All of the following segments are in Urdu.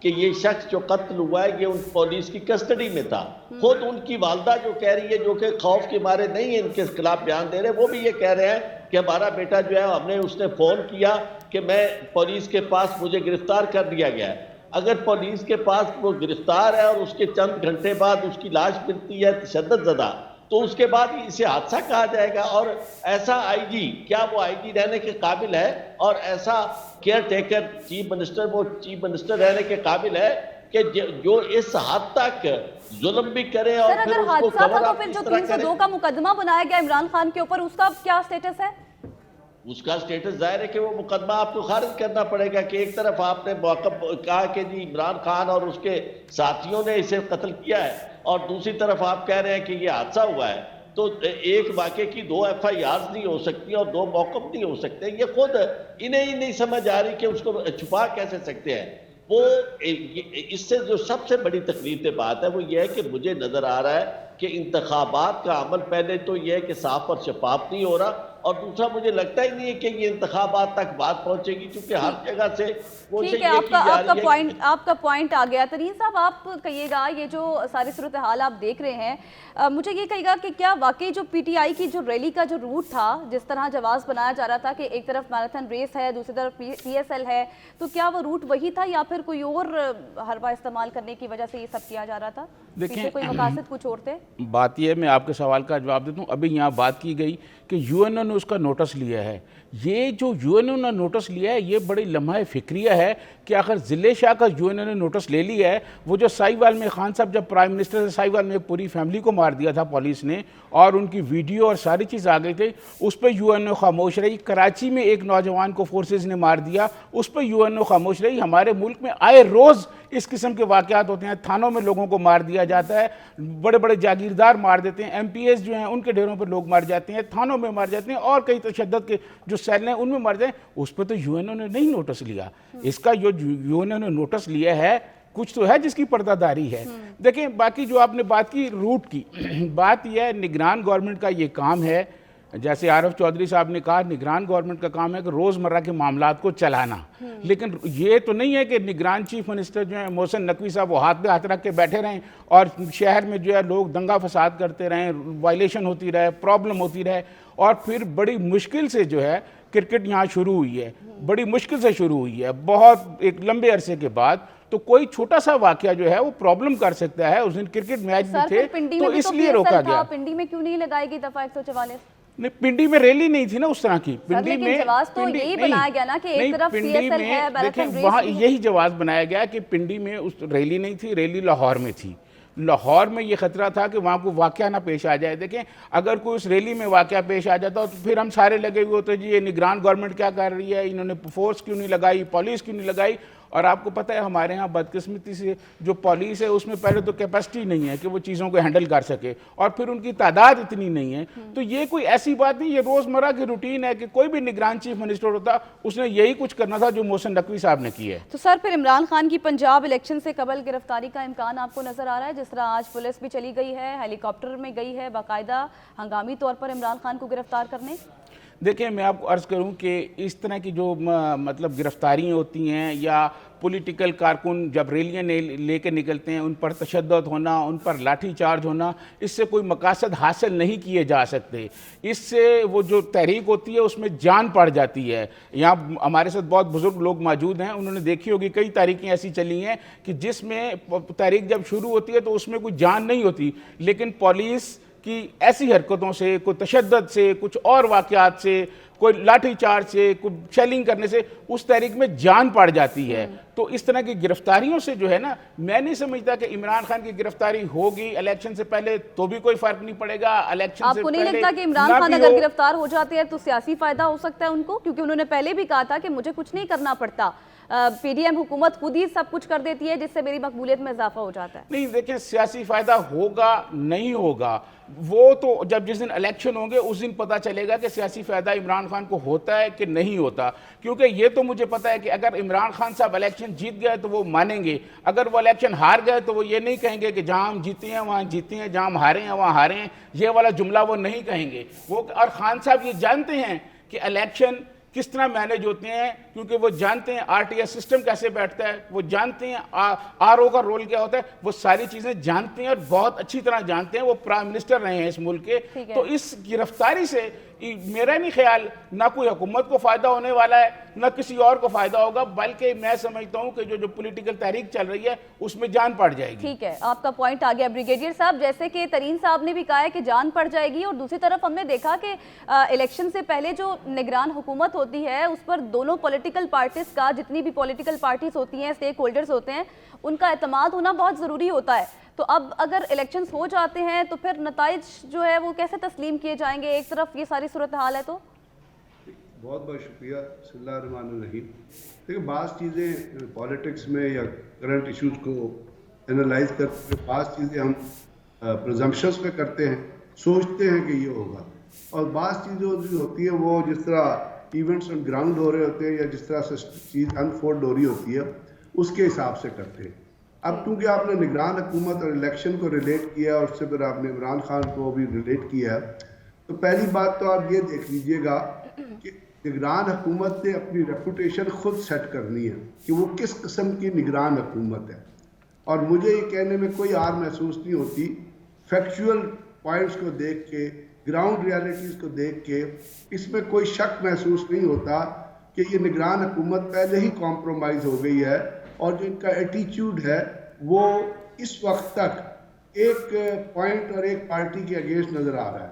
کہ یہ شخص جو قتل ہوا ہے یہ ان پولیس کی کسٹڈی میں تھا. خود ان کی والدہ جو کہہ رہی ہے، جو کہ خوف کے مارے نہیں ہے ان کے خلاف بیان دے رہے، وہ بھی یہ کہہ رہے ہیں کہ ہمارا بیٹا جو ہے اس نے فون کیا کہ میں پولیس کے پاس مجھے گرفتار کر دیا گیا ہے. اگر پولیس کے پاس وہ گرفتار ہے اور اس کے چند گھنٹے بعد اس کی لاش ملتی ہے تشدد زدہ، تو اس کے بعد اسے حادثہ کہا جائے گا. اور ایسا آئی جی، کیا وہ آئی جی رہنے کے قابل ہے؟ اور ایسا کیئر ٹیکر چیف منسٹر، وہ چیف منسٹر رہنے کے قابل ہے کہ جو اس حد تک ظلم بھی کرے اور سر پھر اگر اس کو حادثہ تھا کور تو اپ پھر اس جو طرح کرے؟ 302 کا مقدمہ بنایا گیا عمران خان کے اوپر، اس کا کیا سٹیٹس ہے؟ اس کا سٹیٹس ظاہر ہے کہ وہ مقدمہ آپ کو خارج کرنا پڑے گا کہ ایک طرف آپ نے کہا کہ جی عمران خان اور اس کے ساتھیوں نے اسے قتل کیا ہے، اور دوسری طرف آپ کہہ رہے ہیں کہ یہ حادثہ ہوا ہے. تو ایک واقعے کی 2 FIRs نہیں ہو سکتی اور 2 موقف نہیں ہو سکتے. یہ خود انہیں ہی نہیں سمجھ آ رہی کہ اس کو چھپا کیسے سکتے ہیں. وہ اس سے جو سب سے بڑی تکلیف بات ہے وہ یہ ہے کہ مجھے نظر آ رہا ہے کہ انتخابات کا عمل پہلے تو یہ ہے کہ صاف اور شفاف نہیں ہو رہا، اور دوسرا مجھے لگتا ہی نہیں ہے کہ یہ انتخابات تک بات پہنچے گی، کیونکہ ہر جگہ سے کوشش ٹھیک ہے، یہ کی جا رہی ہے کہ آپ کا پوائنٹ آ گیا. ترین صاحب آپ کہیے گا، یہ جو ساری صورتحال آپ دیکھ رہے ہیں، مجھے یہ کہیے گا کہ کیا واقعی جو پی ٹی آئی کی جو ریلی کا جو روٹ تھا، جس طرح جواز بنایا جا رہا تھا کہ ایک طرف میراتھن ریس ہے، دوسری طرف PSL ہے، تو کیا وہ روٹ وہی تھا یا پھر کوئی اور حربہ استعمال کرنے کی وجہ سے یہ سب کیا جا رہا تھا؟ پیچھے کوئی مقاصد کچھ اور تھے؟ بات یہ ہے، میں آپ کے سوال کا جواب دیتا ہوں. ابھی یہاں بات کی گئی کہ UN نے اس کا نوٹس لیا ہے. یہ جو UN نے نوٹس لیا ہے یہ بڑی لمحہ فکریہ ہے کہ آخر ضلع شاہ کا UN نے نوٹس لے لیا ہے. وہ جو ساہیوال میں خان صاحب جب پرائم منسٹر سے ساہیوال میں ایک پوری فیملی کو مار دیا تھا پولیس نے، اور ان کی ویڈیو اور ساری چیز آ گئی تھی، اس پہ UN نے خاموش رہی. کراچی میں ایک نوجوان کو فورسز نے مار دیا، اس پہ UN نے خاموش رہی. ہمارے ملک میں آئے روز اس قسم کے واقعات ہوتے ہیں. تھانوں میں لوگوں کو مار دیا جاتا ہے، بڑے بڑے جاگیردار مار دیتے ہیں، MPs جو ہیں ان کے ڈیروں پر لوگ مار جاتے ہیں، تھانوں میں مار جاتے ہیں، اور کئی تشدد کے جو سیل ہیں ان میں مار جاتے ہیں. اس پہ تو UN نے نہیں نوٹس لیا. اس کا جو UN نے نوٹس لیا ہے کچھ تو ہے جس کی پردہ داری ہے. دیکھیں باقی جو آپ نے بات کی روٹ کی، بات یہ ہے نگران گورنمنٹ کا یہ کام ہے، جیسے عارف چودھری صاحب نے کہا نگران گورنمنٹ کا کام ہے کہ روزمرہ کے معاملات کو چلانا. لیکن یہ تو نہیں ہے کہ نگران چیف منسٹر جو ہیں محسن نقوی صاحب وہ ہاتھ پہ ہاتھ رکھ کے بیٹھے رہیں اور شہر میں جو ہے لوگ دنگا فساد کرتے رہیں، وائلیشن ہوتی رہے، پرابلم ہوتی رہے، اور پھر بڑی مشکل سے جو ہے کرکٹ یہاں شروع ہوئی ہے، بڑی مشکل سے شروع ہوئی ہے، بہت ایک لمبے عرصے کے بعد. تو کوئی چھوٹا سا واقعہ جو ہے وہ پرابلم کر سکتا ہے. اس دن کرکٹ میچ بھی تھے تو اس لیے روکا گیا. پنڈی میں کیوں نہیں لگائی گئی دفعہ 144؟ نہیں، پنڈی میں ریلی نہیں تھی نا اس طرح کی. پنڈی میں جواز تو یہی بنایا گیا نا کہ ایک طرف PSL ہے، میراتھن ریس. وہاں یہی جواز بنایا گیا کہ پنڈی میں اس ریلی نہیں تھی، ریلی لاہور میں تھی. لاہور میں یہ خطرہ تھا کہ وہاں کو واقعہ نہ پیش آ جائے. دیکھیں اگر کوئی اس ریلی میں واقعہ پیش آ جاتا تو پھر ہم سارے لگے ہوئے ہوتے جی یہ نگران گورنمنٹ کیا کر رہی ہے، انہوں نے فورس کیوں نہیں لگائی، پولیس کیوں نہیں لگائی. اور آپ کو پتہ ہے ہمارے ہاں بدقسمتی سے جو پولیس ہے اس میں پہلے تو کیپیسٹی نہیں ہے کہ وہ چیزوں کو ہینڈل کر سکے، اور پھر ان کی تعداد اتنی نہیں ہے. تو یہ کوئی ایسی بات نہیں، یہ روزمرہ کی روٹین ہے کہ کوئی بھی نگران چیف منسٹر ہوتا اس نے یہی کچھ کرنا تھا جو محسن نقوی صاحب نے کی ہے. تو سر پھر عمران خان کی پنجاب الیکشن سے قبل گرفتاری کا امکان آپ کو نظر آ رہا ہے؟ جس طرح آج پولیس بھی چلی گئی ہے، ہیلی کاپٹر میں گئی ہے باقاعدہ ہنگامی طور پر عمران خان کو گرفتار کرنے. دیکھیں میں آپ کو عرض کروں کہ اس طرح کی جو مطلب گرفتاریاں ہوتی ہیں یا پولیٹیکل کارکن جب ریلیاں لے کے نکلتے ہیں ان پر تشدد ہونا، ان پر لاٹھی چارج ہونا، اس سے کوئی مقاصد حاصل نہیں کیے جا سکتے. اس سے وہ جو تحریک ہوتی ہے اس میں جان پڑ جاتی ہے. یہاں ہمارے ساتھ بہت بزرگ لوگ موجود ہیں، انہوں نے دیکھی ہوگی کئی تحریکیں ایسی چلی ہیں کہ جس میں تحریک جب شروع ہوتی ہے تو اس میں کوئی جان نہیں ہوتی، لیکن پولیس کی ایسی حرکتوں سے، کوئی تشدد سے، کچھ اور واقعات سے، کوئی لاٹھی چارج سے، کوئی شیلنگ کرنے سے اس تحریک میں جان پڑ جاتی ہے. تو اس طرح کی گرفتاریوں سے جو ہے نا، میں نہیں سمجھتا کہ عمران خان کی گرفتاری ہوگی الیکشن سے پہلے تو بھی کوئی فرق نہیں پڑے گا، الیکشن سے آپ کو نہیں پہلے لگتا کہ عمران خان اگر گرفتار ہو جاتے ہیں تو سیاسی فائدہ ہو سکتا ہے ان کو؟ کیونکہ انہوں نے پہلے بھی کہا تھا کہ مجھے کچھ نہیں کرنا پڑتا، PDM حکومت خود ہی سب کچھ کر دیتی ہے جس سے میری مقبولیت میں اضافہ ہو جاتا ہے. نہیں دیکھیں سیاسی فائدہ ہوگا نہیں ہوگا وہ تو جب جس دن الیکشن ہوں گے اس دن پتہ چلے گا کہ سیاسی فائدہ عمران خان کو ہوتا ہے کہ نہیں ہوتا. کیونکہ یہ تو مجھے پتہ ہے کہ اگر عمران خان صاحب الیکشن جیت گئے تو وہ مانیں گے، اگر وہ الیکشن ہار گئے تو وہ یہ نہیں کہیں گے کہ جہاں ہم جیتے ہیں وہاں جیتے ہیں، جہاں ہم ہارے ہیں وہاں ہارے ہیں. یہ والا جملہ وہ نہیں کہیں گے. وہ اور خان صاحب یہ جانتے ہیں کہ الیکشن کس طرح مینیج ہوتے ہیں, کیونکہ وہ جانتے ہیں آر ٹی ایس سسٹم کیسے بیٹھتا ہے, وہ جانتے ہیں آر او کا رول کیا ہوتا ہے, وہ ساری چیزیں جانتے ہیں اور بہت اچھی طرح جانتے ہیں. وہ پرائم منسٹر رہے ہیں اس ملک کے. تو اس گرفتاری سے میرا نہیں خیال نہ کوئی حکومت کو فائدہ ہونے والا ہے نہ کسی اور کو فائدہ ہوگا, بلکہ میں سمجھتا ہوں کہ جو پولیٹیکل تحریک چل رہی ہے اس میں جان پڑ جائے گی. ٹھیک ہے, آپ کا پوائنٹ آ گیا بریگیڈیئر صاحب. جیسے کہ ترین صاحب نے بھی کہا ہے کہ جان پڑ جائے گی, اور دوسری طرف ہم نے دیکھا کہ الیکشن سے پہلے جو نگران حکومت ہوتی ہے اس پر دونوں پولیٹیکل پارٹیز کا, جتنی بھی پولیٹیکل پارٹیز ہوتی ہیں, اسٹیک ہولڈرز ہوتے ہیں, ان کا اعتماد ہونا بہت ضروری ہوتا ہے. تو اب اگر الیکشنز ہو جاتے ہیں تو پھر نتائج جو ہے وہ کیسے تسلیم کیے جائیں گے؟ ایک طرف یہ ساری صورتحال ہے. تو بہت بہت شکریہ. بسم اللہ الرحمن الرحیم. دیکھیں, بعض چیزیں پالیٹکس میں یا کرنٹ ایشوز کو انالائز کرتے ہیں, بعض چیزیں ہم پرزمپشنز پہ کرتے ہیں, سوچتے ہیں کہ یہ ہوگا, اور بعض چیزیں جو ہوتی ہیں وہ جس طرح ایونٹس آن گراؤنڈ ہو رہے ہوتے ہیں یا جس طرح سے چیز انفولڈ ہو رہی ہوتی ہے اس کے حساب سے کرتے ہیں. اب کیونکہ آپ نے نگران حکومت اور الیکشن کو ریلیٹ کیا اور اس سے پھر آپ نے عمران خان کو بھی ریلیٹ کیا ہے, تو پہلی بات تو آپ یہ دیکھ لیجئے گا کہ نگران حکومت نے اپنی ریپوٹیشن خود سیٹ کرنی ہے کہ وہ کس قسم کی نگران حکومت ہے. اور مجھے یہ کہنے میں کوئی آر محسوس نہیں ہوتی, فیکچول پوائنٹس کو دیکھ کے, گراؤنڈ ریالٹیز کو دیکھ کے اس میں کوئی شک محسوس نہیں ہوتا کہ یہ نگران حکومت پہلے ہی کمپرومائز ہو گئی ہے, اور جو ان کا ایٹیچیوڈ ہے وہ اس وقت تک ایک پوائنٹ اور ایک پارٹی کے اگینسٹ نظر آ رہا ہے.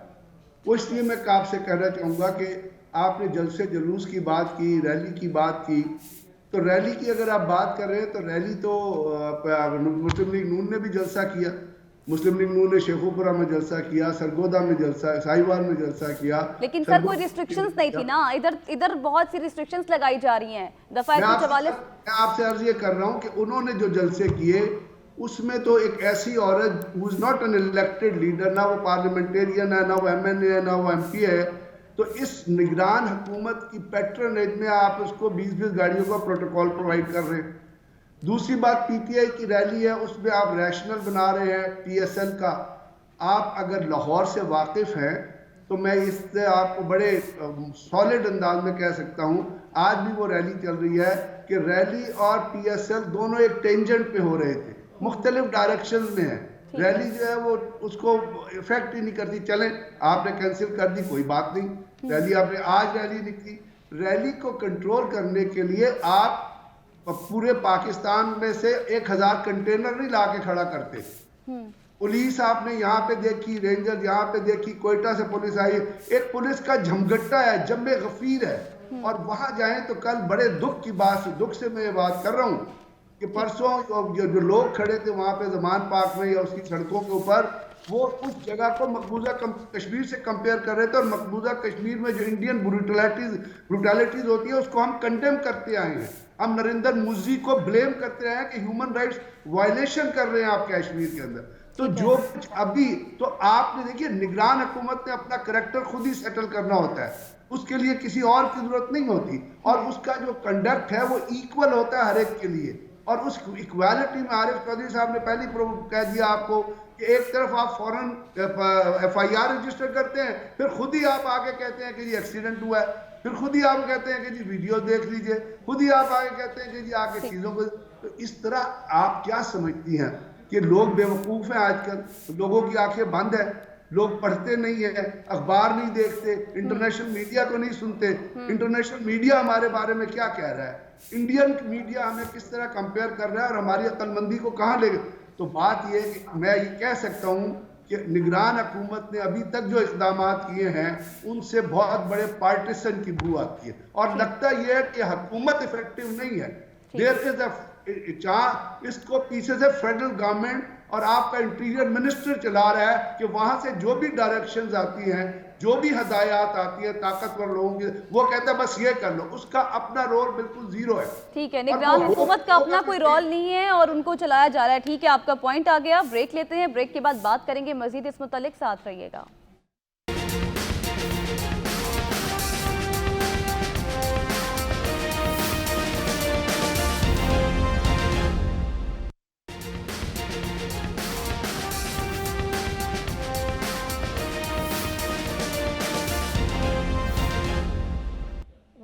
وہ اس لیے میں آپ سے کہنا چاہوں گا کہ آپ نے جلسے جلوس کی بات کی, ریلی کی بات کی, تو ریلی کی اگر آپ بات کر رہے ہیں تو ریلی تو مسلم لیگ نون نے بھی جلسہ کیا, مسلم لیگ نون نے شیخوپورہ میں جلسہ کیا, سرگودا میں جلسہ, ساہیوال میں جلسہ کیا. لیکن سر کوئی ریسٹرکشنز نہیں تھی نا, ادھر بہت سی ریسٹرکشنز لگائی جا رہی ہیں. دفعہ 144 میں آپ سے عرض یہ کر رہا ہوں کہ انہوں نے جو جلسے کیے اس میں تو ایک ایسی عورت who is not an elected leader, نہ وہ پارلیمنٹیرین ہے, نہ وہ ایم این اے ہے, نہ وہ ایم پی ہے, تو اس نگران حکومت کی پیٹرنیج میں آپ اس کو 20 گاڑیوں کا پروٹوکول پرووائڈ کر رہے ہیں. دوسری بات پی ٹی آئی کی ریلی ہے, اس میں آپ ریشنل بنا رہے ہیں پی ایس ایل کا. آپ اگر لاہور سے واقف ہیں تو میں اس سے آپ کو بڑے سالڈ انداز میں کہہ سکتا ہوں, آج بھی وہ ریلی چل رہی ہے کہ ریلی اور پی ایس ایل دونوں ایک ٹینجنٹ پہ ہو رہے تھے, مختلف ڈائریکشنز میں ہیں. ریلی جو ہے وہ اس کو افیکٹ ہی نہیں کرتی. چلیں آپ نے کینسل کر دی, کوئی بات نہیں, ریلی آپ نے آج ریلی نکلی. ریلی کو کنٹرول کرنے کے لیے آپ پورے پاکستان میں سے 1000 کنٹینر نہیں لا کے کھڑا کرتے. پولیس آپ نے یہاں پہ دیکھی, رینجر یہاں پہ دیکھی, کوئٹہ سے پولیس آئی, ایک پولیس کا جھمگٹا ہے, جم غفیر ہے, اور وہاں جائیں تو کل بڑے دکھ کی بات, دکھ سے میں یہ بات کر رہا ہوں کہ پرسوں جو لوگ کھڑے تھے وہاں پہ زمان پاک میں یا اس کی سڑکوں کے اوپر, وہ اس جگہ کو مقبوضہ کشمیر سے کمپیئر کر رہے تھے, اور مقبوضہ کشمیر میں جو انڈین بروٹیلٹیز ہوتی ہے اس کو ہم کنڈیم کرتے آئے ہیں. ہم نریندر مودی کو بلیم کرتے ہیں کہ ہیومن رائٹس وائلیشن کر رہے ہیں آپ کشمیر کے اندر. تو جو کچھ ابھی تو آپ نے دیکھیے, نگران حکومت نے اپنا کریکٹر خود ہی سیٹل کرنا ہوتا ہے, اس کے لیے کسی اور کی ضرورت نہیں ہوتی, اور اس کا جو کنڈکٹ ہے وہ ایکول ہوتا ہے ہر ایک کے لیے. اور اس ایکوالٹی میں عارف چودھری صاحب نے پہلی کہہ دیا آپ کو کہ ایک طرف آپ فوراً ایف آئی آر رجسٹر کرتے ہیں, پھر خود ہی آپ آگے کہتے ہیں کہ جی ایکسیڈنٹ ہوا ہے, پھر خود ہی آپ کہتے ہیں کہ جی ویڈیو دیکھ لیجئے, خود ہی آپ آگے کہتے ہیں کہ جی آگے چیزوں کو. تو اس طرح آپ کیا سمجھتی ہیں کہ لوگ بے وقوف ہیں آج کل, لوگوں کی آنکھیں بند ہیں, لوگ پڑھتے نہیں ہیں, اخبار نہیں دیکھتے, انٹرنیشنل میڈیا کو نہیں سنتے. انٹرنیشنل میڈیا ہمارے بارے میں کیا کہہ رہا ہے, انڈین میڈیا ہمیں کس طرح کمپیئر کر رہا ہے, اور ہماری عقل مندی کو کہاں لے گا. تو بات یہ ہے کہ میں یہ کہہ سکتا ہوں کہ نگران حکومت نے ابھی تک جو اقدامات کیے ہیں ان سے بہت بڑے پارٹیشن کی بو آتی ہے, اور لگتا یہ ہے کہ حکومت افیکٹو نہیں ہے. دیر از اس کو پیچھے سے فیڈرل گورنمنٹ اور آپ کا انٹیریئر منسٹر چلا رہا ہے کہ وہاں سے جو بھی ڈائریکشنز آتی ہیں, جو بھی ہدایات آتی ہیں طاقتور لوگوں کی, وہ کہتا ہے بس یہ کر لو, اس کا اپنا رول بالکل زیرو ہے. ٹھیک ہے, نگران حکومت کا اپنا کوئی رول نہیں ہے اور ان کو چلایا جا رہا ہے. ٹھیک ہے, آپ کا پوائنٹ آ گیا. بریک لیتے ہیں, بریک کے بعد بات کریں گے مزید اس متعلق, ساتھ رہیے گا.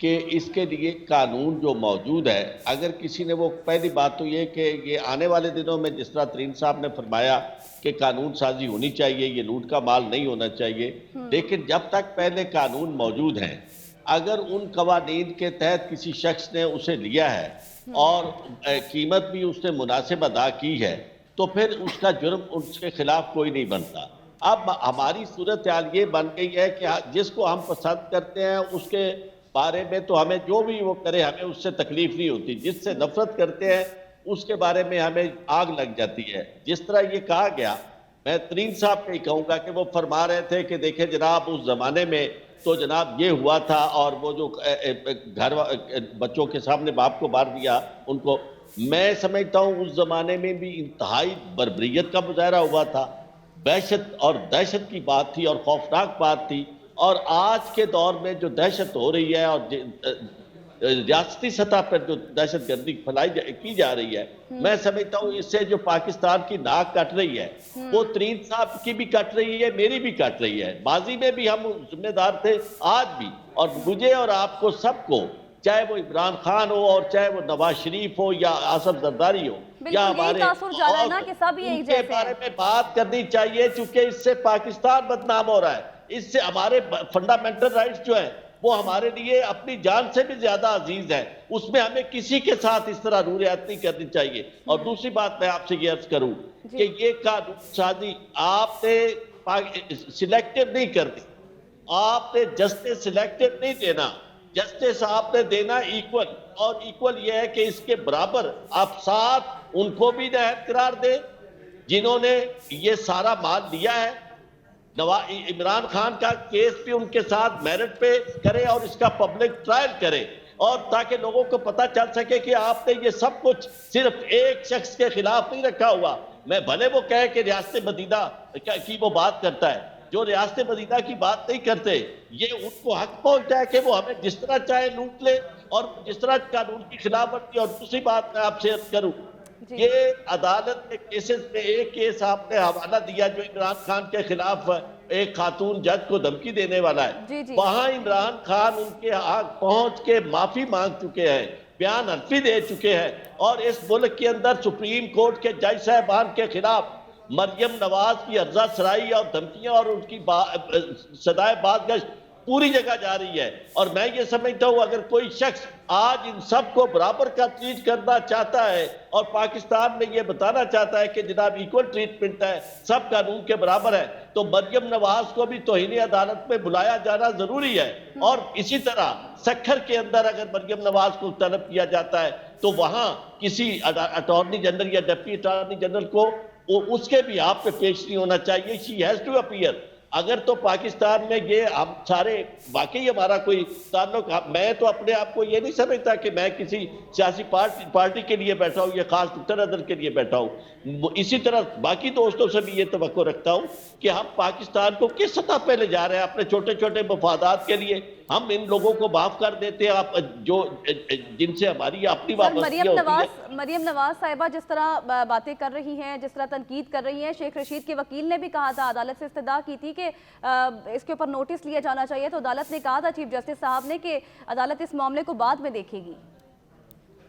کہ اس کے لیے قانون جو موجود ہے، اگر کسی نے وہ پہلی بات تو یہ کہ یہ آنے والے دنوں میں جس طرح ترین صاحب نے فرمایا کہ قانون سازی ہونی چاہیے، یہ لوٹ کا مال نہیں ہونا چاہیے، لیکن جب تک پہلے قانون موجود ہیں، اگر ان قوانین کے تحت کسی شخص نے اسے لیا ہے اور قیمت بھی اس نے مناسب ادا کی ہے تو پھر اس کا جرم اس کے خلاف کوئی نہیں بنتا۔ اب ہماری صورتحال یہ بن گئی ہے کہ جس کو ہم پسند کرتے ہیں اس کے بارے میں تو ہمیں جو بھی وہ کرے ہمیں اس سے تکلیف نہیں ہوتی، جس سے نفرت کرتے ہیں اس کے بارے میں ہمیں آگ لگ جاتی ہے۔ جس طرح یہ کہا گیا، میں ترین صاحب کو ہی کہوں گا کہ وہ فرما رہے تھے کہ دیکھیں جناب اس زمانے میں تو جناب یہ ہوا تھا، اور وہ جو گھر بچوں کے سامنے باپ کو مار دیا ان کو، میں سمجھتا ہوں اس زمانے میں بھی انتہائی بربریت کا مظاہرہ ہوا تھا، وحشت اور دہشت کی بات تھی اور خوفناک بات تھی، اور آج کے دور میں جو دہشت ہو رہی ہے اور ریاستی سطح پر جو دہشت گردی کی جا رہی ہے، میں سمجھتا ہوں اس سے جو پاکستان کی ناک کٹ رہی ہے وہ ترین صاحب کی بھی کٹ رہی ہے، میری بھی کٹ رہی ہے۔ ماضی میں بھی ہم ذمہ دار تھے، آج بھی، اور مجھے اور آپ کو سب کو، چاہے وہ عمران خان ہو اور چاہے وہ نواز شریف ہو یا آصف زرداری ہو یا ہمارے ان کے بارے میں بات کرنی چاہیے، چونکہ اس سے پاکستان بدنام ہو رہا ہے، اس سے ہمارے فنڈامنٹل رائٹس جو ہیں وہ ہمارے لیے اپنی جان سے بھی زیادہ عزیز ہے، اس میں ہمیں کسی کے ساتھ اس طرح روریات نہیں کرنی چاہیے۔ اور دوسری بات میں آپ سے یہ عرض کروں کہ یہ قانون سازی آپ نے سلیکٹیو نہیں کرنی، آپ نے جسٹس سلیکٹیو نہیں دینا، جسٹس آپ نے دینا ایکول، اور ایکول یہ ہے کہ اس کے برابر آپ ساتھ ان کو بھی نہایت قرار دیں جنہوں نے یہ سارا مال لیا ہے۔ عمران خان کا کیس بھی ان کے ساتھ میرٹ پہ کرے اور اس کا پبلک ٹرائل کرے، اور تاکہ لوگوں کو پتہ چل سکے کہ آپ نے یہ سب کچھ صرف ایک شخص کے خلاف نہیں رکھا ہوا۔ میں بھلے وہ کہے کہ ریاست مدینہ کی وہ بات کرتا ہے، جو ریاست مدینہ کی بات نہیں کرتے، یہ ان کو حق پہنچتا ہے کہ وہ ہمیں جس طرح چاہے لوٹ لے اور جس طرح قانون کی خلاف ورزی۔ اور دوسری بات میں آپ سے عرض کروں، یہ عدالت کے کیسز میں ایک کیس آپ نے حوالہ دیا جو عمران خان کے خلاف ایک خاتون جج کو دھمکی دینے والا ہے، وہاں عمران خان ان کے آگ پہنچ کے معافی مانگ چکے ہیں، بیان حلفی دے چکے ہیں، اور اس ملک کے اندر سپریم کورٹ کے جج صاحبان کے خلاف مریم نواز کی عرضہ سرائی اور دھمکیاں اور ان کی صدائے بازگشت پوری جگہ جا رہی ہے۔ اور میں یہ سمجھتا ہوں اگر کوئی شخص آج ان سب کو برابر کا ٹریٹ کرنا چاہتا ہے اور پاکستان میں یہ بتانا چاہتا ہے کہ جناب ایکول ٹریٹمنٹ ہے، سب قانون کے برابر ہے، تو مریم نواز کو بھی توہین عدالت میں بلایا جانا ضروری ہے۔ اور اسی طرح سکھر کے اندر اگر مریم نواز کو طلب کیا جاتا ہے تو وہاں کسی اٹارنی جنرل یا ڈپٹی اٹارنی جنرل کو اس کے بھی آپ پہ پیش نہیں ہونا چاہیے، she has to appear۔ اگر تو پاکستان میں یہ ہم سارے واقعی ہمارا کوئی تعلق، میں تو اپنے آپ کو یہ نہیں سمجھتا کہ میں کسی سیاسی پارٹی کے لیے بیٹھا ہوں یا خاص نقطہ نظر کے لیے بیٹھا ہوں، اسی طرح باقی دوستوں سے بھی یہ توقع رکھتا ہوں کہ ہم پاکستان کو کس سطح پہ لے جا رہے ہیں اپنے چھوٹے چھوٹے مفادات کے لیے۔ ہم ان لوگوں کو معاف کر دیتے ہیں جو جن سے ہماری اپنی وابستگی ہوتی ہے۔ مریم نواز صاحبہ جس طرح باتیں کر رہی ہیں، جس طرح تنقید کر رہی ہیں، شیخ رشید کے وکیل نے بھی کہا تھا، عدالت سے استدعا کی تھی کہ اس کے اوپر نوٹس لیا جانا چاہیے، تو عدالت نے کہا تھا چیف جسٹس صاحب نے کہ عدالت اس معاملے کو بعد میں دیکھے گی،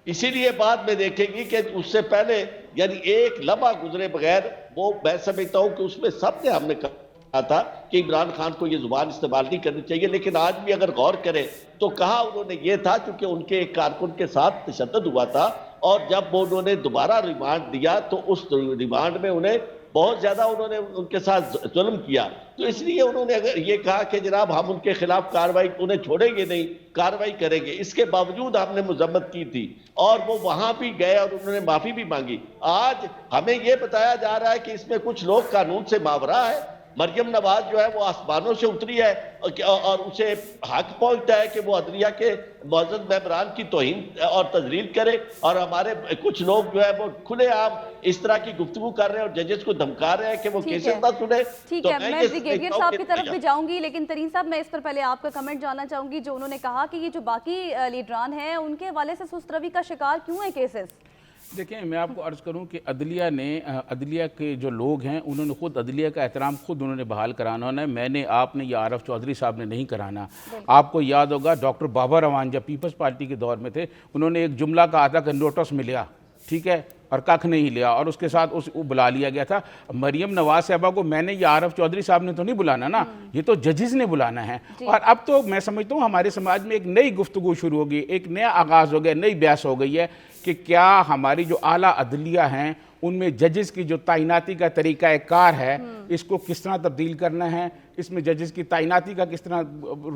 اسی لیے بعد میں دیکھے گی کہ اس سے پہلے یعنی ایک لمحہ گزرے بغیر وہ میں سمجھتا ہوں کہ اس میں سب نے ہم نے کہا تھا کہ عمران خان کو یہ زبان استعمال نہیں کرنی چاہیے، لیکن آج بھی اگر غور کریں تو کہا انہوں نے یہ تھا چونکہ ان کے ایک کارکن کے ساتھ تشدد ہوا تھا، اور جب انہوں نے دوبارہ ریمانڈ دیا تو اس ریمانڈ میں انہیں بہت زیادہ انہوں نے ان کے ساتھ ظلم کیا، تو اس لیے انہوں نے اگر یہ کہا کہ جناب ہم ان کے خلاف کارروائی انہیں چھوڑیں گے نہیں، کارروائی کریں گے۔ اس کے باوجود ہم نے مذمت کی تھی اور وہ وہاں بھی گئے اور انہوں نے معافی بھی مانگی۔ آج ہمیں یہ بتایا جا رہا ہے کہ اس میں کچھ لوگ قانون سے ماورا ہے۔ مریم نواز جو ہے وہ آسمانوں سے اتری ہے اور اسے حق پہنچتا ہے کہ وہ عدلیہ کے معزز ممبران کی توہین اور تذلیل کرے، اور ہمارے کچھ لوگ جو ہے وہ کھلے عام اس طرح کی گفتگو کر رہے ہیں اور ججز کو دھمکا رہے ہیں کہ وہ کیسز نہ سنے۔ ٹھیک ہے، میں بریگیڈیئر صاحب کی طرف بھی جاؤں گی، لیکن ترین صاحب میں اس پر پہلے آپ کا کمنٹ جاننا چاہوں گی جو انہوں نے کہا کہ یہ جو باقی لیڈران ہیں ان کے حوالے سے سست روی کا شکار کیوں ہیں کیسز؟ دیکھیں میں آپ کو عرض کروں کہ عدلیہ کے جو لوگ ہیں انہوں نے خود عدلیہ کا احترام خود انہوں نے بحال کرانا ہے. میں نے آپ نے یا عارف چودھری صاحب نے نہیں کرانا. آپ کو یاد ہوگا ڈاکٹر بابا روان جب پیپلز پارٹی کے دور میں تھے انہوں نے ایک جملہ کہا تھا کہ نوٹس ملیا, ٹھیک ہے, اور ککھ نہیں لیا, اور اس کے ساتھ بلا لیا گیا تھا. مریم نواز صاحبہ کو میں نے یا عارف چودھری صاحب نے تو نہیں بلانا نا, یہ تو ججز نے بلانا ہے. اور اب تو میں سمجھتا ہوں ہمارے سماج میں ایک نئی گفتگو شروع ہو گئی, ایک نیا آغاز ہو گیا, نئی بحث ہو گئی ہے کہ کیا ہماری جو اعلیٰ عدلیہ ہیں ان میں ججز کی جو تعیناتی کا طریقہ کار ہے اس کو کس طرح تبدیل کرنا ہے, اس میں ججز کی تعیناتی کا کس طرح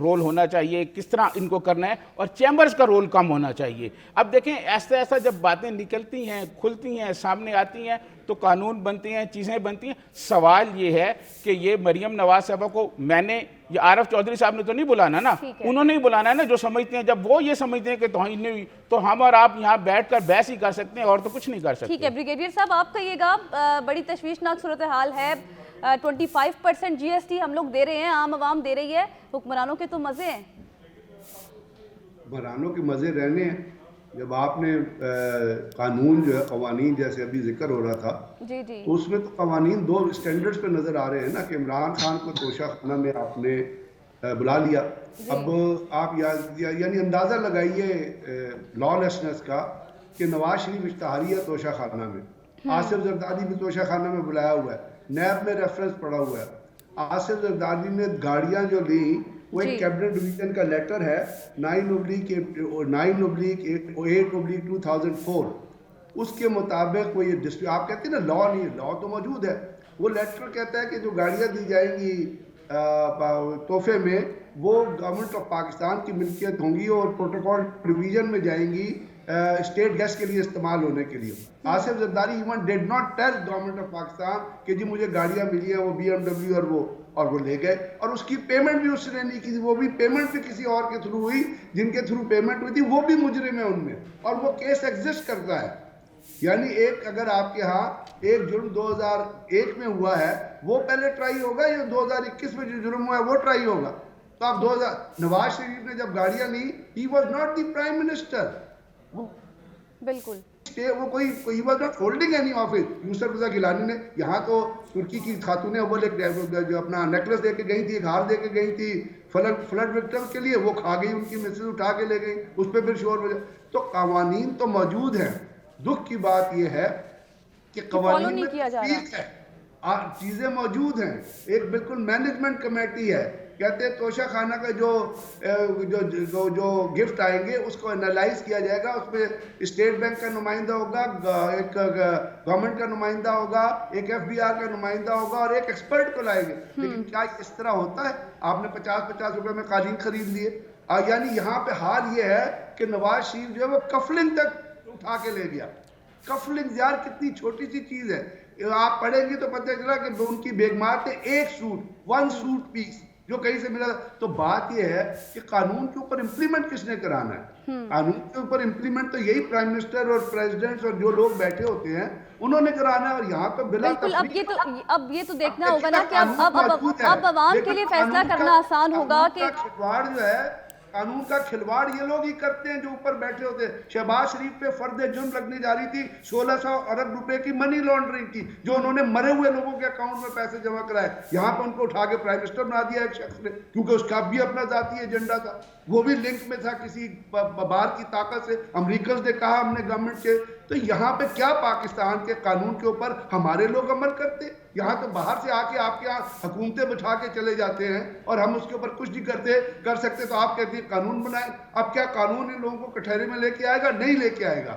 رول ہونا چاہیے, کس طرح ان کو کرنا ہے, اور چیمبرز کا رول کم ہونا چاہیے. اب دیکھیں ایسا جب باتیں نکلتی ہیں, کھلتی ہیں, سامنے آتی ہیں تو قانون بنتے ہیں, چیزیں بنتی ہیں. سوال یہ ہے کہ یہ مریم نواز صاحبہ کو میں نے یہ عارف چودھری صاحب نے تو نہیں بلانا نا, انہوں نے ہی بلانا ہے نا جو سمجھتے ہیں. جب وہ یہ سمجھتے ہیں کہ توہین نہیں ہوئی تو ہم اور آپ یہاں بیٹھ کر بحث ہی کر سکتے ہیں اور تو کچھ نہیں کر سکتے. ٹھیک ہے بریگیڈیئر صاحب, آپ کہیے گا بڑی تشویشناک صورتحال ہے, 25% جی ایس ٹی ہم لوگ دے رہے ہیں, عام عوام دے رہی ہے, حکمرانوں کے تو مزے ہیں. حکمرانوں کے مزے رہنے ہیں. جب آپ نے قانون جو ہے قوانین جیسے ابھی ذکر ہو رہا تھا جی جی تو اس میں تو قوانین دو اسٹینڈرڈز پہ نظر آ رہے ہیں نا, کہ عمران خان کو توشہ خانہ میں آپ نے بلا لیا. اب آپ یعنی اندازہ لگائیے لا لیسنس کا کہ نواز شریف اشتہاری ہے توشہ خانہ میں, آصف زرداری بھی توشہ خانہ میں بلایا ہوا ہے, نیب میں ریفرنس پڑا ہوا ہے. آصف زرداری نے گاڑیاں جو لیں وہ ایک کیبنٹ ڈویژن کا لیٹر ہے 9/8/2004, اس کے مطابق وہ یہ آپ کہتے ہیں نا لا نہیں, لا تو موجود ہے. وہ لیٹر کہتا ہے کہ جو گاڑیاں دی جائیں گی تحفے میں وہ گورنمنٹ آف پاکستان کی ملکیت ہوں گی اور پروٹوکول پروویژن میں جائیں گی اسٹیٹ گیس کے لیے استعمال ہونے کے لیے. Asif Zardari even did not tell government of Pakistan کہ جی مجھے گاڑیاں ملی ہیں وہ BMW اور وہ لے گئے, اور اس کی پیمنٹ بھی اس نے نہیں کی. وہ بھی پیمنٹ بھی کسی اور کے تھرو ہوئی, جن کے تھرو پیمنٹ ہوئی تھی وہ بھی مجرم ہے ان میں, اور وہ کیس ایگزسٹ کرتا ہے. یعنی ایک اگر آپ کے ہاں ایک جرم 2001 میں ہوا ہے وہ پہلے ٹرائی ہوگا, یا 2021 میں جو جرم ہوا ہے وہ ٹرائی ہوگا. تو آپ نواز شریف نے جب گاڑیاں لی, he was not the prime minister, بالکل وہ کوئی he was not holding any office. Yousuf Raza Gilani نے یہاں تو ترکی کی خاتون اول جو اپنا نیکلس دے کے گئی تھی, ایک ہار دے کے گئی تھی فلڈ وکٹم کے لیے, وہ کھا گئی, ان کی مسز اٹھا کے لے گئی, اس پہ پھر شور بجا. تو قوانین تو موجود ہیں, دکھ کی بات یہ ہے کہ قوانین ٹھیک ہے چیزیں موجود ہیں. ایک بالکل مینجمنٹ کمیٹی ہے, کہتے ہیں توشہ خانہ کا جو گفٹ آئیں گے اس کو انالائز کیا جائے گا, اس میں اسٹیٹ بینک کا نمائندہ ہوگا, ایک گورنمنٹ کا نمائندہ ہوگا, ایک FBR کا نمائندہ ہوگا, اور ایک ایکسپرٹ کو لائیں گے. لیکن کیا اس طرح ہوتا ہے؟ آپ نے 50 روپے میں قالین خرید لیے. یعنی یہاں پہ حال یہ ہے کہ نواز شریف جو ہے وہ کفلنگ تک اٹھا کے لے گیا. کفلنگ یار کتنی چھوٹی سی چیز ہے, آپ پڑھیں گے تو پتہ چلا کہ ان کی بیگمات نے ایک سوٹ 1 سوٹ پیس جو کہیں سے ملا. تو بات یہ ہے کہ قانون کے اوپر امپلیمنٹ کس نے کرانا ہے؟ قانون کے اوپر امپلیمنٹ تو یہی پرائم منسٹر اور پریزیڈنٹس اور جو لوگ بیٹھے ہوتے ہیں انہوں نے کرانا ہے. اور یہاں پہ بلا اب یہ تو دیکھنا ہوگا نا کہ اب عوام کے لیے فیصلہ کرنا آسان ہوگا کہ کھلواڑ جو ہے, قانون کا کھلواڑ یہ لوگ ہی کرتے ہیں جو اوپر بیٹھے ہوتے ہیں. شہباز شریف پہ فرد جرم لگنے جا رہی تھی 1600 ارب روپے کی منی لانڈرنگ کی, جو انہوں نے مرے ہوئے لوگوں کے اکاؤنٹ میں پیسے جمع کرائے. یہاں پہ ان کو اٹھا کے پرائم منسٹر بنا دیا ایک شخص نے, کیونکہ اس کا بھی اپنا ذاتی ایجنڈا تھا, وہ بھی لنک میں تھا کسی باہر کی طاقت سے. امریکنز نے کہا ہم نے گورنمنٹ کے, تو یہاں پہ کیا پاکستان کے قانون کے اوپر ہمارے لوگ عمل کرتے؟ یہاں تو باہر سے آ کے آپ کے یہاں حکومتیں بٹھا کے چلے جاتے ہیں اور ہم اس کے اوپر کچھ نہیں کر سکتے. تو آپ کہتے ہیں قانون بنائیں. اب کیا قانون ان لوگوں کو کٹہرے میں لے کے آئے گا؟ نہیں لے کے آئے گا.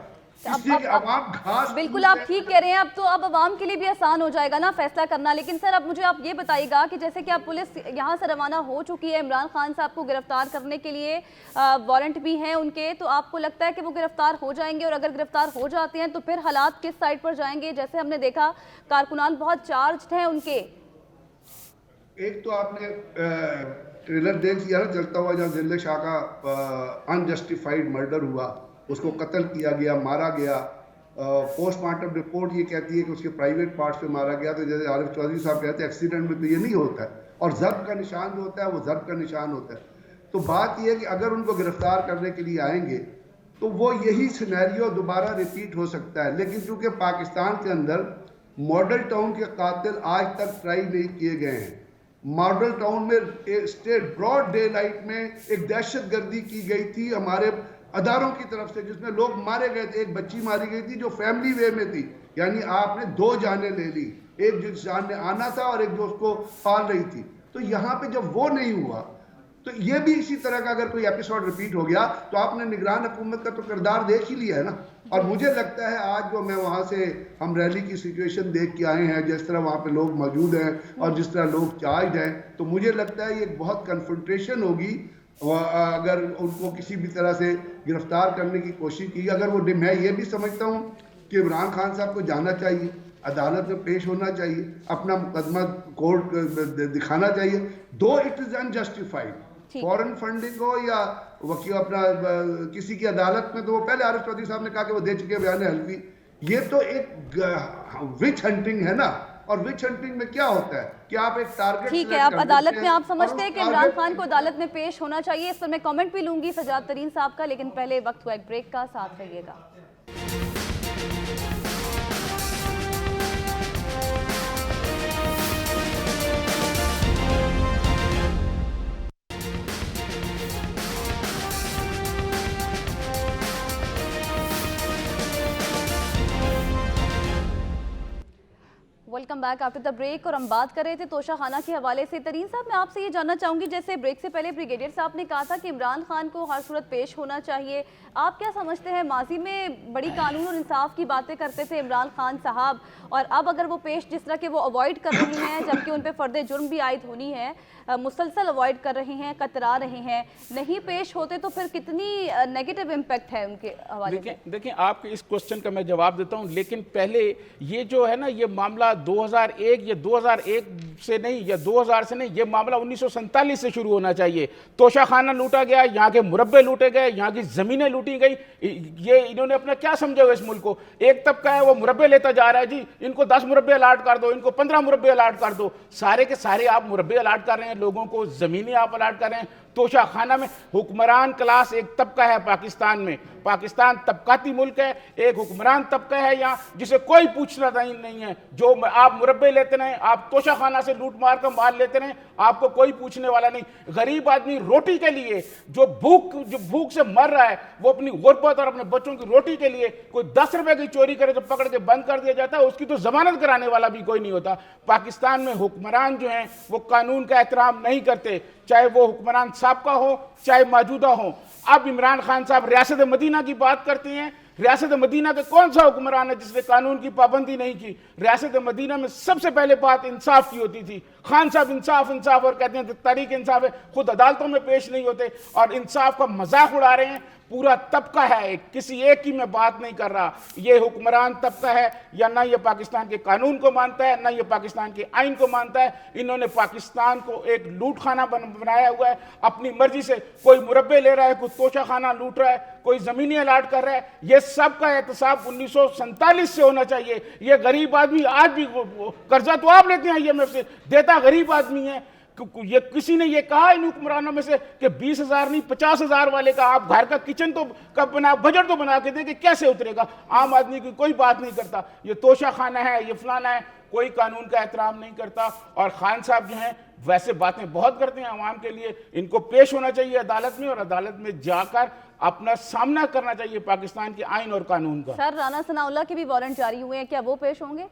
بالکل آپ ٹھیک کہہ رہے ہیں. اب عوام کے لیے بھی آسان ہو جائے گا نا فیصلہ کرنا. لیکن سر اب مجھے آپ یہ بتائیے گا کہ جیسے کہ اب پولیس یہاں سے روانہ ہو چکی ہے, عمران خان صاحب کو گرفتار کرنے کے لیے وارنٹ بھی ہیں ان کے, تو آپ کو لگتا ہے کہ وہ گرفتار ہو جائیں گے؟ اور اگر گرفتار ہو جاتے ہیں تو پھر حالات کس سائڈ پر جائیں گے؟ جیسے ہم نے دیکھا کارکنان بہت چارجڈ ہیں ان کے. ایک تو آپ نے ٹریلر دیکھ لیا نا چلتا ہوا, جہاں ذلِ شاہ کا انجسٹیفائڈ مرڈر ہوا, اس کو قتل کیا گیا, مارا گیا. پوسٹ مارٹم رپورٹ یہ کہتی ہے کہ اس کے پرائیویٹ پارٹس پہ مارا گیا. تو جیسے عارف چودھری صاحب کہتے ہیں ایکسیڈنٹ میں تو یہ نہیں ہوتا ہے, اور ضرب کا نشان جو ہوتا ہے وہ ضرب کا نشان ہوتا ہے. تو بات یہ ہے کہ اگر ان کو گرفتار کرنے کے لیے آئیں گے تو وہ یہی سینیریو دوبارہ ریپیٹ ہو سکتا ہے. لیکن چونکہ پاکستان کے اندر ماڈل ٹاؤن کے قاتل آج تک ٹرائی نہیں کیے گئے ہیں. ماڈل ٹاؤن میں اسٹیٹ براڈ ڈے لائٹ میں ایک دہشت گردی کی گئی تھی ہمارے اداروں کی طرف سے، جس میں لوگ مارے گئے تھے. ایک بچی ماری گئی تھی جو فیملی وے میں تھی، یعنی آپ نے 2 جانیں لے لی، ایک جس جان نے آنا تھا اور ایک جو اس کو پال رہی تھی. تو یہاں پہ جب وہ نہیں ہوا تو یہ بھی اسی طرح کا اگر کوئی ایپیسوڈ ریپیٹ ہو گیا تو آپ نے نگران حکومت کا تو کردار دیکھ ہی لیا ہے نا. اور مجھے لگتا ہے آج جو میں وہاں سے ہم ریلی کی سچویشن دیکھ کے آئے ہیں، جس طرح وہاں پہ لوگ موجود ہیں اور جس طرح لوگ چارجڈ ہیں، تو مجھے لگتا ہے یہ بہت کنفرنٹریشن ہوگی اگر ان کو کسی بھی طرح سے گرفتار کرنے کی کوشش کی. اگر وہ میں یہ بھی سمجھتا ہوں کہ عمران خان صاحب کو جانا چاہیے، عدالت میں پیش ہونا چاہیے، اپنا مقدمہ کورٹ دکھانا چاہیے. Though it is unjustified foreign funding ہو یا وکیل اپنا کسی کی عدالت میں، تو وہ پہلے عارف چودھری صاحب نے کہا کہ وہ دے چکے بیان حلفی. یہ تو ایک وچ ہنٹنگ ہے نا. اور وچ ہنٹنگ میں کیا ہوتا ہے کہ آپ ایک ٹارگٹ ٹھیک ہے، آپ عدالت میں آپ سمجھتے ہیں کہ عمران خان کو عدالت میں پیش ہونا چاہیے. اس پر میں کامنٹ بھی لوں گی سجاد ترین صاحب کا، لیکن پہلے وقت ہوا ایک بریک کا. ساتھ رہیے گا. Welcome back after the break. اور ہم بات کر رہے تھے توشہ خانہ کے حوالے سے. ترین صاحب میں آپ سے یہ جاننا چاہوں گی، جیسے بریک سے پہلے بریگیڈیئر صاحب نے کہا تھا کہ عمران خان کو ہر صورت پیش ہونا چاہیے. آپ کیا سمجھتے ہیں، ماضی میں بڑی قانون اور انصاف کی باتیں کرتے تھے عمران خان صاحب، اور اب اگر وہ پیش جس طرح کہ وہ اوائڈ کر رہی ہیں، جبکہ ان پہ فرد جرم بھی عائد ہونی ہے، مسلسل اوائڈ کر رہے ہیں، کترا رہے ہیں، نہیں پیش ہوتے، تو پھر کتنی نیگیٹو امپیکٹ ہے ان کے حوالے سے؟ دیکھیں آپ کے اس کوسچن کا میں جواب دیتا ہوں، لیکن پہلے یہ جو ہے نا، یہ معاملہ 2001 یا 2001 سے نہیں یا 2000 سے نہیں، یہ معاملہ 1947 سے شروع ہونا چاہیے. توشہ خانہ لوٹا گیا، یہاں کے مربے لوٹے گئے، یہاں کی زمینیں لوٹی گئی. یہ انہوں نے اپنا کیا سمجھا ہوا اس ملک کو؟ ایک طبقہ ہے وہ مربے لیتا جا رہا ہے، جی ان کو 10 مربے الاٹ کر دو، ان کو 15 مربے الاٹ کر دو. سارے کے سارے آپ مربے الاٹ کر رہے ہیں، لوگوں کو زمینیں آپ الاٹ کر رہے ہیں. توشہ خانہ میں حکمران کلاس ایک طبقہ ہے پاکستان میں. پاکستان طبقاتی ملک ہے، ایک حکمران طبقہ ہے یہاں جسے کوئی پوچھنا نہیں ہے. جو آپ مربے لیتے رہیں، آپ توشہ خانہ سے لوٹ مار کر مال لیتے رہیں، آپ کو کوئی پوچھنے والا نہیں. غریب آدمی روٹی کے لیے جو بھوک سے مر رہا ہے، وہ اپنی غربت اور اپنے بچوں کی روٹی کے لیے کوئی 10 روپے کی چوری کرے تو پکڑ کے بند کر دیا جاتا ہے، اس کی تو ضمانت کرانے والا بھی کوئی نہیں ہوتا. پاکستان میں حکمران جو ہیں وہ قانون کا احترام نہیں کرتے، چاہے وہ حکمران سابقہ ہو چاہے موجودہ ہوں. اب عمران خان صاحب ریاست مدینہ کی بات کرتے ہیں. ریاست مدینہ کے کون سا حکمران ہے جس نے قانون کی پابندی نہیں کی؟ ریاست مدینہ میں سب سے پہلے بات انصاف کی ہوتی تھی. خان صاحب انصاف انصاف اور کہتے ہیں تاریخ انصاف ہے، خود عدالتوں میں پیش نہیں ہوتے اور انصاف کا مذاق اڑا رہے ہیں. پورا طبقہ ہے، کسی ایک کی میں بات نہیں کر رہا. یہ حکمران طبقہ ہے یا نہ یہ پاکستان کے قانون کو مانتا ہے، نہ یہ پاکستان کے آئین کو مانتا ہے. انہوں نے پاکستان کو ایک لوٹ خانہ بنایا ہوا ہے. اپنی مرضی سے کوئی مربے لے رہا ہے، کوئی توشہ خانہ لوٹ رہا ہے، کوئی زمینیں الاٹ کر رہا ہے. یہ سب کا احتساب 1947 سے ہونا چاہیے. یہ غریب آدمی آج بھی قرضہ تو آپ لیتے ہیں IMF سے، دیتا غریب آدمی ہے. یہ کسی نے یہ کہا ان حکمرانوں میں سے کہ 20,000 نہیں 50,000 والے کا آپ گھر کا کچن تو بجٹ تو بنا کے دیں کہ کیسے اترے گا؟ عام آدمی کی کوئی بات نہیں کرتا. یہ توشہ خانہ ہے، یہ فلانا ہے، کوئی قانون کا احترام نہیں کرتا. اور خان صاحب جو ہیں ویسے باتیں بہت کرتے ہیں عوام کے لیے. ان کو پیش ہونا چاہیے عدالت میں، اور عدالت میں جا کر اپنا سامنا کرنا چاہیے پاکستان کے آئین اور قانون کا. سر رانا ثناء اللہ کے بھی وارنٹ جاری ہوئے ہیں، کیا وہ پیش ہوں گے؟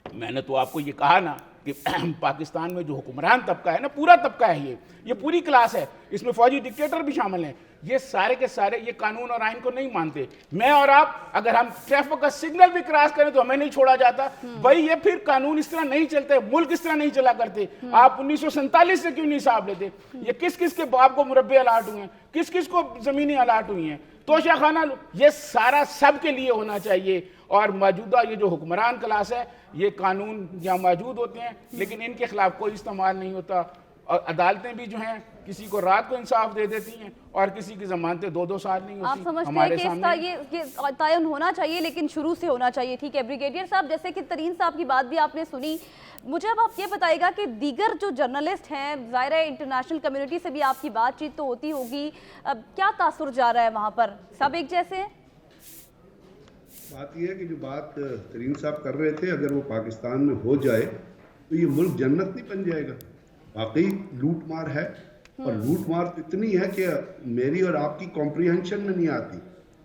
میں نے تو آپ کو یہ کہا نا کہ پاکستان میں جو حکمران طبقہ ہے نا، پورا طبقہ ہے، یہ پوری کلاس ہے، اس میں فوجی ڈکٹیٹر بھی شامل ہیں. یہ سارے کے سارے یہ قانون اور آئین کو نہیں مانتے. میں اور آپ اگر ہم ٹریفک کا سگنل بھی کراس کریں تو ہمیں نہیں چھوڑا جاتا. بھائی یہ پھر قانون اس طرح نہیں چلتے، ملک اس طرح نہیں چلا کرتے. آپ 1947 سے کیوں نہیں حساب لیتے؟ یہ کس کس کے باپ کو مربے الاٹ ہوئے ہیں، کس کس کو زمینیں الاٹ ہوئی ہیں، توشہ خانہ، یہ سارا سب کے لیے ہونا چاہیے. اور موجودہ یہ جو حکمران کلاس ہے، یہ قانون یہاں موجود ہوتے ہیں لیکن ان کے خلاف کوئی استعمال نہیں ہوتا. اور عدالتیں بھی جو ہیں کسی کو رات کو انصاف دے دیتی ہیں اور کسی کی ضمانتیں 2-2 سال نہیں آپ ہوتی سمجھتے ہیں ہمارے کہ اس کا سامنے. یہ تعین ہونا چاہیے لیکن شروع سے ہونا چاہیے. ٹھیک ہے بریگیڈیئر صاحب، جیسے کہ ترین صاحب کی بات بھی آپ نے سنی، مجھے اب آپ یہ بتائے گا کہ دیگر جو جرنلسٹ ہیں، ظاہر ہے انٹرنیشنل کمیونٹی سے بھی آپ کی بات چیت تو ہوتی ہوگی، اب کیا تاثر جا رہا ہے وہاں پر؟ سب ایک جیسے ہیں؟ بات یہ ہے کہ جو بات ترین صاحب کر رہے تھے، اگر وہ پاکستان میں ہو جائے تو یہ ملک جنت نہیں بن جائے گا. واقعی لوٹ مار ہے، اور لوٹ مار اتنی ہے کہ میری اور آپ کی کمپریہنشن میں نہیں آتی.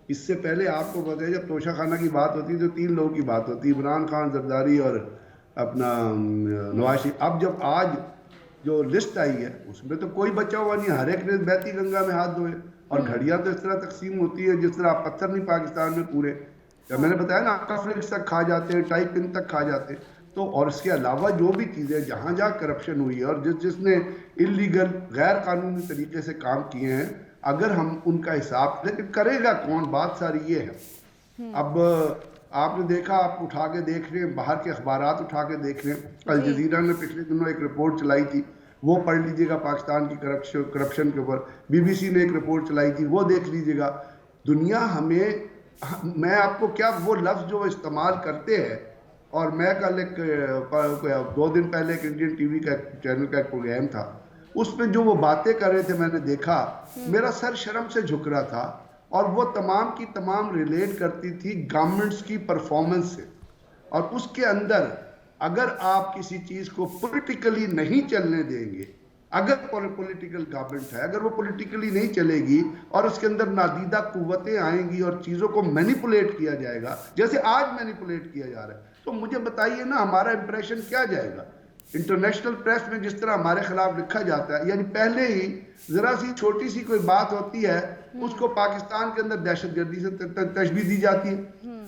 اس سے پہلے آپ کو پتہ ہے جب توشہ خانہ کی بات ہوتی تو 3 لوگوں کی بات ہوتی، عمران خان، زرداری اور اپنا نواز شریف. اب جب آج جو لسٹ آئی ہے اس میں تو کوئی بچا ہوا نہیں، ہر ایک نے بہتی گنگا میں ہاتھ دھوئے. اور گھڑیاں تو اس طرح تقسیم ہوتی ہے جس طرح پتھر نہیں پاکستان میں پورے. میں نے بتایا نا، کفلکس تک کھا جاتے ہیں، ٹائپ ان تک کھا جاتے ہیں. تو اور اس کے علاوہ جو بھی چیزیں جہاں جہاں کرپشن ہوئی ہے اور جس نے انلیگل غیر قانونی طریقے سے کام کیے ہیں، اگر ہم ان کا حساب، لیکن کرے گا کون؟ بات ساری یہ ہے. اب آپ نے دیکھا، آپ اٹھا کے دیکھ رہے ہیں، باہر کے اخبارات اٹھا کے دیکھ رہے ہیں. الجزیرہ نے پچھلے دنوں ایک رپورٹ چلائی تھی، وہ پڑھ لیجئے گا پاکستان کی کرپشن کے اوپر. BBC نے ایک رپورٹ چلائی تھی، وہ دیکھ لیجئے گا. دنیا ہمیں، میں آپ کو کیا، وہ لفظ جو استعمال کرتے ہیں، اور میں کل 2 دن پہلے ایک انڈین ٹی وی کا چینل کا ایک پروگرام تھا، اس میں جو وہ باتیں کر رہے تھے میں نے دیکھا، میرا سر شرم سے جھک رہا تھا. اور وہ تمام کی تمام ریلیٹ کرتی تھی گورنمنٹس کی پرفارمنس سے. اور اس کے اندر اگر آپ کسی چیز کو پولیٹیکلی نہیں چلنے دیں گے، اگر پولیٹیکل گورنمنٹ ہے، اگر وہ پولیٹیکلی نہیں چلے گی اور اس کے اندر نادیدہ قوتیں آئیں گی اور چیزوں کو مینیپولیٹ کیا جائے گا جیسے آج مینیپولیٹ کیا جا رہا ہے، تو مجھے بتائیے نا ہمارا امپریشن کیا جائے گا. انٹرنیشنل پریس میں جس طرح ہمارے خلاف لکھا جاتا ہے، یعنی پہلے ہی ذرا سی چھوٹی سی کوئی بات ہوتی ہے اس کو پاکستان کے اندر دہشت گردی سے تشبیہ دی جاتی ہے.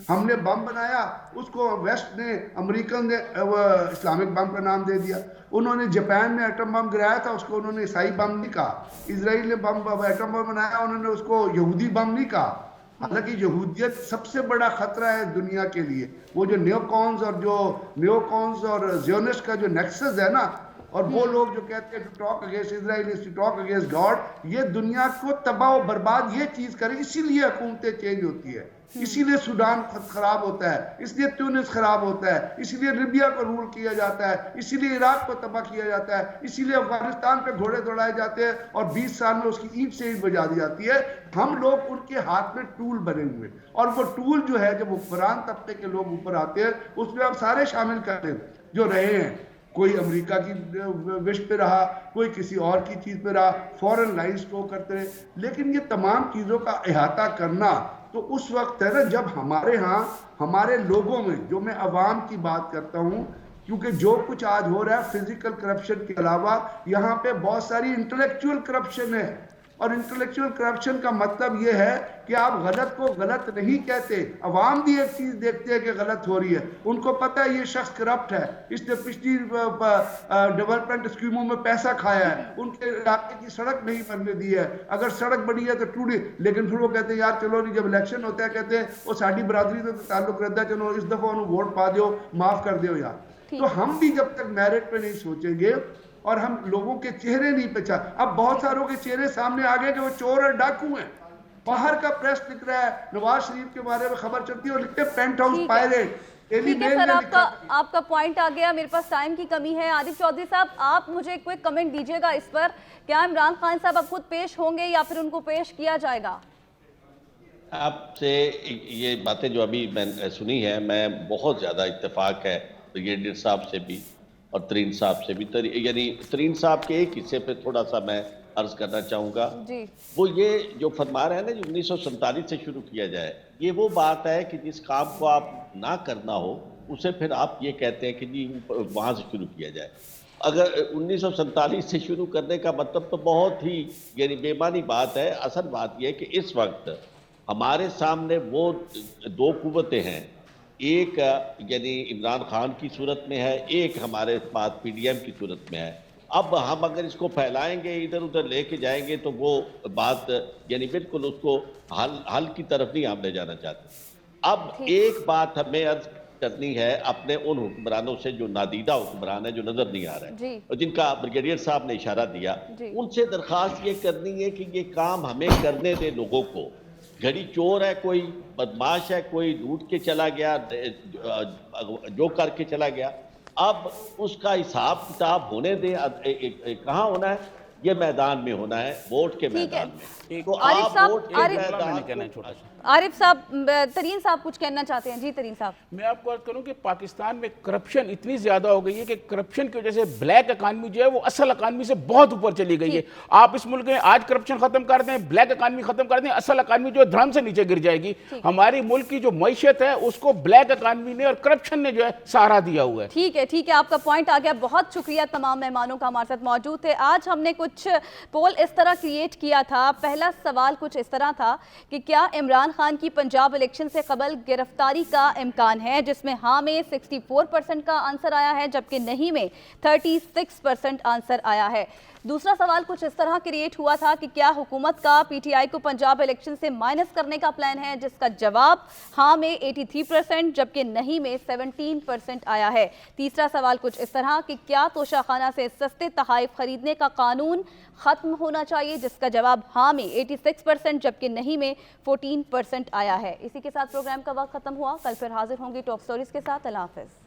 ہم نے بم بنایا، اس کو ویسٹ نے، امریکن نے اسلامک بم کا نام دے دیا. انہوں نے جاپان میں ایٹم بم گرایا تھا، اس کو انہوں نے عیسائی بم نہیں کہا. اسرائیل نے ایٹم بم بنایا، انہوں نے اس کو یہودی بم نہیں کہا. حالانکہ یہودیت سب سے بڑا خطرہ ہے دنیا کے لیے. وہ جو نیوکونز اور زیونسٹ کا جو نیکسس ہے نا، اور وہ لوگ جو کہتے ہیں to talk against Israel is to talk against God, یہ دنیا کو تباہ و برباد یہ چیز کرے. اسی لیے حکومتیں چینج ہوتی ہے، اسی لیے سوڈان خراب ہوتا ہے، اس لیے تیونس خراب ہوتا ہے، اسی لیے لیبیا کو رول کیا جاتا ہے، اسی لیے عراق کو تباہ کیا جاتا ہے، اسی لیے افغانستان پہ گھوڑے دوڑائے جاتے ہیں اور 20 سال میں اس کی اینٹ سے اینٹ بجا دی جاتی ہے. ہم لوگ ان کے ہاتھ میں ٹول بنے ہوئے، اور وہ ٹول جو ہے جب حکمران طبقے کے لوگ اوپر آتے ہیں اس میں ہم سارے شامل کرتے ہیں جو رہے ہیں. کوئی امریکہ کی وش پہ رہا، کوئی کسی اور کی چیز پہ رہا، فورن لائن سٹو کرتے رہے. لیکن یہ تمام چیزوں کا احاطہ کرنا تو اس وقت ہے نا جب ہمارے ہاں ہمارے لوگوں میں، جو میں عوام کی بات کرتا ہوں، کیونکہ جو کچھ آج ہو رہا ہے فزیکل کرپشن کے علاوہ یہاں پہ بہت ساری انٹلیکچوئل کرپشن ہے. اور انٹلیکچوئل کرپشن کا مطلب یہ ہے کہ آپ غلط کو غلط نہیں کہتے. عوام بھی ایک چیز دیکھتے ہیں کہ غلط ہو رہی ہے، ان کو پتہ ہے یہ شخص کرپٹ ہے، اس نے پچھلی ڈیولپمنٹ اسکیموں میں پیسہ کھایا ہے، ان کے علاقے کی سڑک نہیں بننے دی ہے، اگر سڑک بنی ہے تو ٹوٹی. لیکن پھر وہ کہتے ہیں یار چلو نہیں، جب الیکشن ہوتا ہے کہتے ہیں وہ ساری برادری سے تعلق رہتا ہے، چلو اس دفعہ انہوں ووٹ پا دیو، معاف کر دیو یار. تو ہم بھی جب تک میرٹ پہ نہیں سوچیں گے اور ہم لوگوں کے چہرے نہیں پہچان، اب بہت ساروں کے چہرے سامنے آ گئے کہ وہ چور اور ڈاکو ہیں. باہر کا پریس لکھ رہا ہے، نواز شریف کے بارے میں خبر چلتی ہے اور لکھتے ہیں پینٹ ہاؤس پائریٹ. ٹھیک ہے سر، آپ کا پوائنٹ آ گیا، میرے پاس ٹائم کی کمی ہے. عادل چودھری صاحب، آپ مجھے ایک کوئی کمنٹ دیجیے گا اس پر، کیا عمران خان صاحب اب خود پیش ہوں گے یا پھر ان کو پیش کیا جائے گا؟ آپ سے یہ باتیں جو ابھی میں نے سنی ہے، میں بہت زیادہ اتفاق ہے بریگیڈیئر صاحب سے بھی اور ترین صاحب سے بھی. یعنی ترین صاحب کے ایک حصے پہ تھوڑا سا میں عرض کرنا چاہوں گا. وہ یہ جو فرما رہے ہیں نا، جو 1947 سے شروع کیا جائے، یہ وہ بات ہے کہ جس کام کو آپ نہ کرنا ہو اسے پھر آپ یہ کہتے ہیں کہ جی وہاں سے شروع کیا جائے. اگر 1947 سے شروع کرنے کا مطلب تو بہت ہی یعنی بے معنی بات ہے. اصل بات یہ ہے کہ اس وقت ہمارے سامنے وہ 2 قوتیں ہیں، ایک یعنی عمران خان کی صورت میں ہے، ایک ہمارے پاس PDM کی صورت میں ہے. اب ہم اگر اس کو پھیلائیں گے، ادھر ادھر لے کے جائیں گے تو وہ بات یعنی بالکل اس کو حل کی طرف نہیں ہم لے جانا چاہتے. اب ایک بات ہمیں عرض کرنی ہے اپنے ان حکمرانوں سے جو نادیدہ حکمران ہے، جو نظر نہیں آ رہے جی ہیں اور جن کا بریگیڈیئر صاحب نے اشارہ دیا، جی ان سے درخواست یہ کرنی ہے کہ یہ کام ہمیں کرنے دے لوگوں کو. گھڑی چور ہے، کوئی بدماش ہے، کوئی لوٹ کے چلا گیا، جو کر کے چلا گیا، اب اس کا حساب کتاب ہونے دیں. کہاں ہونا ہے؟ یہ میدان میں ہونا ہے، ووٹ کے ٹھیک ہے. میدان میں. تو عارف آپ صاحب، ووٹ کے عارف- میں میدان نے کہنا ہے کو چھوٹا سا. عارف صاحب، ترین صاحب کچھ کہنا چاہتے ہیں. جی ترین صاحب. میں آپ کو عرض کروں کہ پاکستان میں کرپشن اتنی زیادہ ہو گئی ہے کہ کرپشن کی وجہ سے بلیک اکانومی جو ہے وہ اصل اکانومی سے بہت اوپر چلی گئی ہے. آپ اس ملک میں آج کرپشن ختم کر دیں، بلیک اکانومی ختم کر دیں، اصل اکانومی جو ہے دھڑام سے نیچے گر جائے گی. ہماری ملک کی جو معیشت ہے اس کو بلیک اکانومی نے اور کرپشن نے جو ہے سہارا دیا ہوا ہے. ٹھیک ہے، ٹھیک ہے، آپ کا پوائنٹ آ گیا. بہت شکریہ تمام مہمانوں کا ہمارے ساتھ موجود تھے. آج ہم نے کچھ پول اس طرح کریٹ کیا تھا. پہلا سوال کچھ اس طرح تھا کہ کیا عمران خان کی پنجاب الیکشن سے قبل گرفتاری کا امکان ہے، جس میں ہاں میں 64% کا آنسر آیا ہے جبکہ نہیں میں 36% آنسر آیا ہے. دوسرا سوال کچھ اس طرح کریٹ ہوا تھا کہ کیا حکومت کا پی ٹی آئی کو پنجاب الیکشن سے مائنس کرنے کا پلان ہے، جس کا جواب ہاں میں 83% جبکہ نہیں میں 17% آیا ہے. تیسرا سوال کچھ اس طرح کہ کیا توشہ خانہ سے سستے تحائف خریدنے کا قانون ختم ہونا چاہیے، جس کا جواب ہاں میں 86% جبکہ نہیں میں 14% آیا ہے. اسی کے ساتھ پروگرام کا وقت ختم ہوا. کل پھر حاضر ہوں گی ٹاپ سٹوریز کے ساتھ. اللہ حافظ.